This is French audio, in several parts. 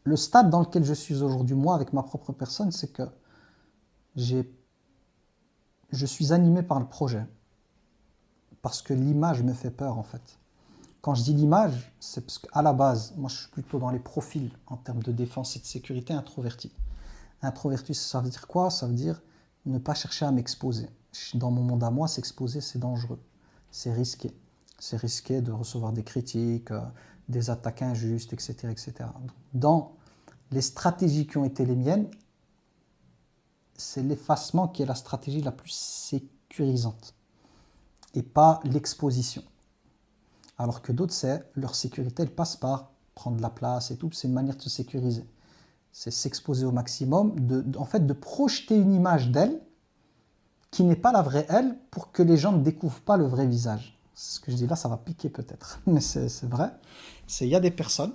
le stade dans lequel je suis aujourd'hui, moi, avec ma propre personne, c'est que j'ai, je suis animé par le projet. Parce que l'image me fait peur, en fait. Quand je dis l'image, c'est parce qu'à la base, moi, je suis plutôt dans les profils en termes de défense et de sécurité introverti. Introverti, ça veut dire quoi? Ça veut dire ne pas chercher à m'exposer. Dans mon monde à moi, s'exposer, c'est dangereux. C'est risqué. C'est risqué de recevoir des critiques, des attaques injustes, etc., etc. Dans les stratégies qui ont été les miennes, c'est l'effacement qui est la stratégie la plus sécurisante et pas l'exposition. Alors que d'autres, c'est leur sécurité, elle passe par prendre de la place et tout, c'est une manière de se sécuriser. C'est s'exposer au maximum, en fait, de projeter une image d'elle qui n'est pas la vraie elle pour que les gens ne découvrent pas le vrai visage. Ce que je dis là, ça va piquer peut-être, mais c'est vrai. Il y a des personnes,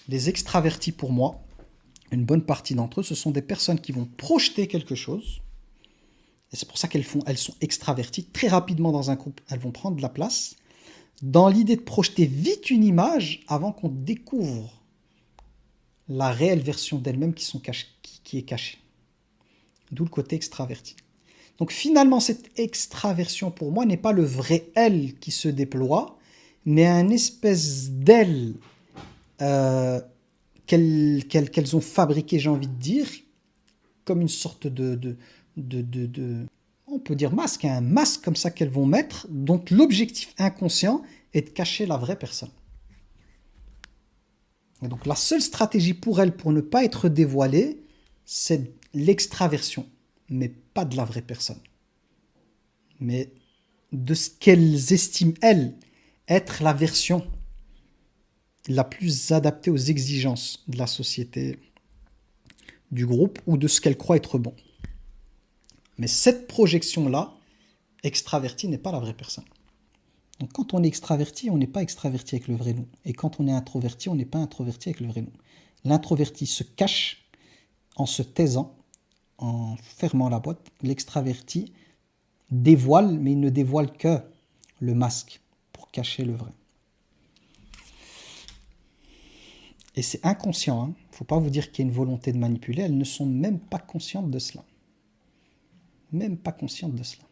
les extravertis pour moi, une bonne partie d'entre eux, ce sont des personnes qui vont projeter quelque chose. Et c'est pour ça elles sont extraverties. Très rapidement dans un groupe, elles vont prendre de la place. Dans l'idée de projeter vite une image avant qu'on découvre la réelle version d'elle-même qui est cachée. D'où le côté extraverti. Donc finalement, cette extraversion pour moi n'est pas le vrai elle qui se déploie, mais un espèce d'elle qu'elles ont fabriqué, j'ai envie de dire, comme une sorte on peut dire masque, un masque comme ça qu'elles vont mettre, dont l'objectif inconscient est de cacher la vraie personne. Et donc la seule stratégie pour elles, pour ne pas être dévoilées, c'est l'extraversion, mais pas de la vraie personne, mais de ce qu'elles estiment, elles, être la version la plus adaptée aux exigences de la société, du groupe, ou de ce qu'elles croient être bon. Mais cette projection-là, extravertie, n'est pas la vraie personne. Donc quand on est extraverti, on n'est pas extraverti avec le vrai nous. Et quand on est introverti, on n'est pas introverti avec le vrai nous. L'introverti se cache en se taisant, en fermant la boîte. L'extraverti dévoile, mais il ne dévoile que le masque pour cacher le vrai. Et c'est inconscient, hein. Il ne faut pas vous dire qu'il y a une volonté de manipuler, elles ne sont même pas conscientes de cela. Même pas conscientes de cela.